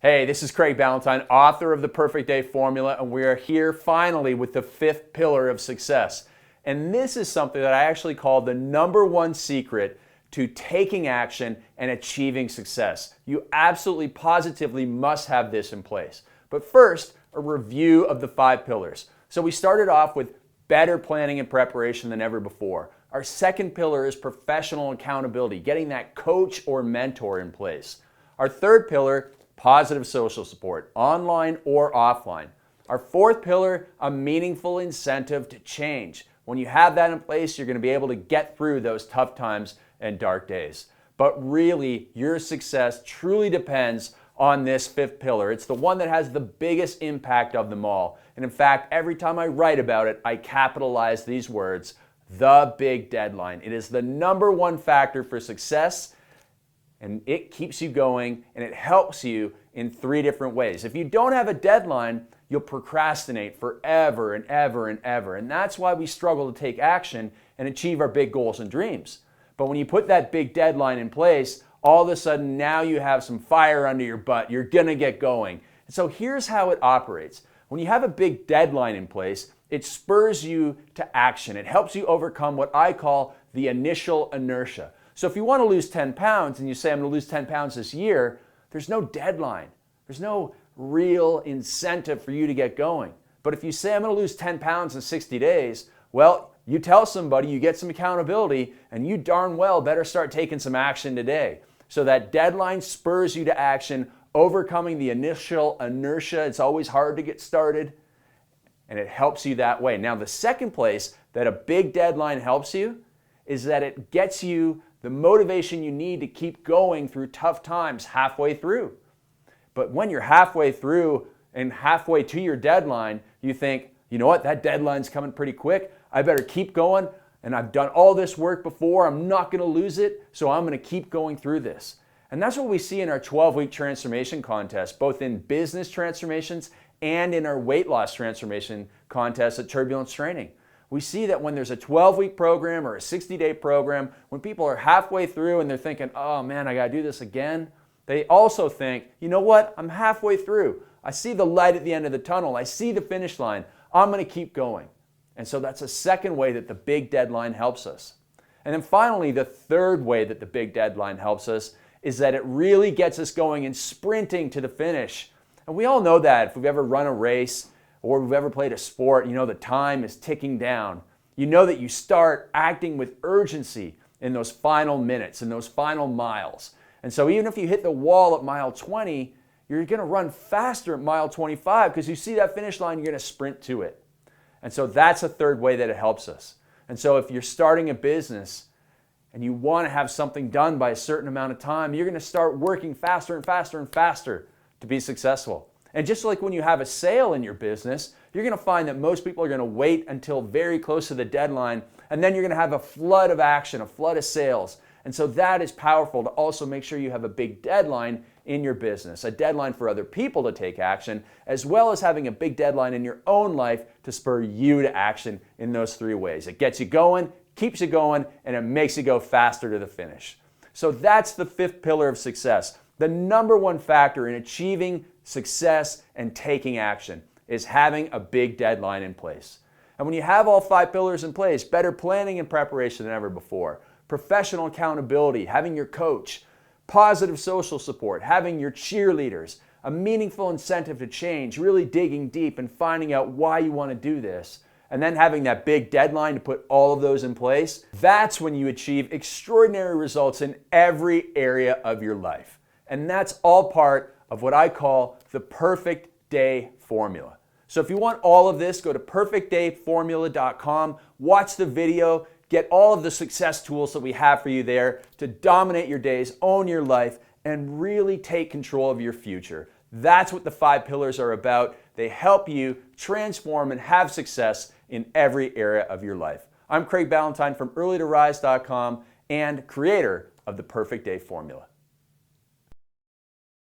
Hey, this is Craig Ballantyne, author of The Perfect Day Formula, and we are here finally with the fifth pillar of success. And this is something that I actually call the number one secret to taking action and achieving success. You absolutely, positively must have this in place. But first, a review of the 5 pillars. So we started off with better planning and preparation than ever before. Our second pillar is professional accountability, getting that coach or mentor in place. Our third pillar, positive social support, online or offline. Our fourth pillar, a meaningful incentive to change. When you have that in place, you're going to be able to get through those tough times and dark days. But really, your success truly depends on this fifth pillar. It's the one that has the biggest impact of them all. And in fact, every time I write about it, I capitalize these words, the big deadline. It is the number one factor for success, and it keeps you going, and it helps you in 3 different ways. If you don't have a deadline, you'll procrastinate forever and ever and ever. And that's why we struggle to take action and achieve our big goals and dreams. But when you put that big deadline in place, all of a sudden now you have some fire under your butt. You're gonna get going. And so here's how it operates. When you have a big deadline in place, it spurs you to action. It helps you overcome what I call the initial inertia. So if you want to lose 10 pounds and you say, I'm going to lose 10 pounds this year, there's no deadline. There's no real incentive for you to get going. But if you say, I'm going to lose 10 pounds in 60 days, well, you tell somebody, you get some accountability, and you darn well better start taking some action today. So that deadline spurs you to action, overcoming the initial inertia. It's always hard to get started, and it helps you that way. Now, the second place that a big deadline helps you is that it gets you the motivation you need to keep going through tough times halfway through. But when you're halfway through and halfway to your deadline, you think, you know what, that deadline's coming pretty quick. I better keep going, and I've done all this work before. I'm not going to lose it, so I'm going to keep going through this. And that's what we see in our 12-week transformation contest, both in business transformations and in our weight loss transformation contest at Turbulence Training. We see that when there's a 12-week program or a 60-day program, when people are halfway through and they're thinking, oh man, I got to do this again, they also think, you know what, I'm halfway through. I see the light at the end of the tunnel. I see the finish line. I'm going to keep going. And so that's a second way that the big deadline helps us. And then finally, the third way that the big deadline helps us is that it really gets us going and sprinting to the finish. And we all know that if we've ever run a race or we've ever played a sport, you know the time is ticking down. You know that you start acting with urgency in those final minutes, in those final miles. And so even if you hit the wall at mile 20, you're going to run faster at mile 25 because you see that finish line, you're going to sprint to it. And so that's a third way that it helps us. And so if you're starting a business and you want to have something done by a certain amount of time, you're going to start working faster and faster and faster to be successful. And just like when you have a sale in your business, you're going to find that most people are going to wait until very close to the deadline, and then you're going to have a flood of action, a flood of sales. And so that is powerful to also make sure you have a big deadline in your business, a deadline for other people to take action, as well as having a big deadline in your own life to spur you to action in those 3 ways. It gets you going, keeps you going, and it makes you go faster to the finish. So that's the fifth pillar of success. The number one factor in achieving success and taking action is having a big deadline in place. And when you have all 5 pillars in place, better planning and preparation than ever before, professional accountability, having your coach, positive social support, having your cheerleaders, a meaningful incentive to change, really digging deep and finding out why you want to do this, and then having that big deadline to put all of those in place, that's when you achieve extraordinary results in every area of your life. And that's all part of what I call the Perfect Day Formula. So if you want all of this, go to perfectdayformula.com, watch the video, get all of the success tools that we have for you there to dominate your days, own your life, and really take control of your future. That's what the 5 pillars are about. They help you transform and have success in every area of your life. I'm Craig Ballantyne from earlytorise.com and creator of the Perfect Day Formula.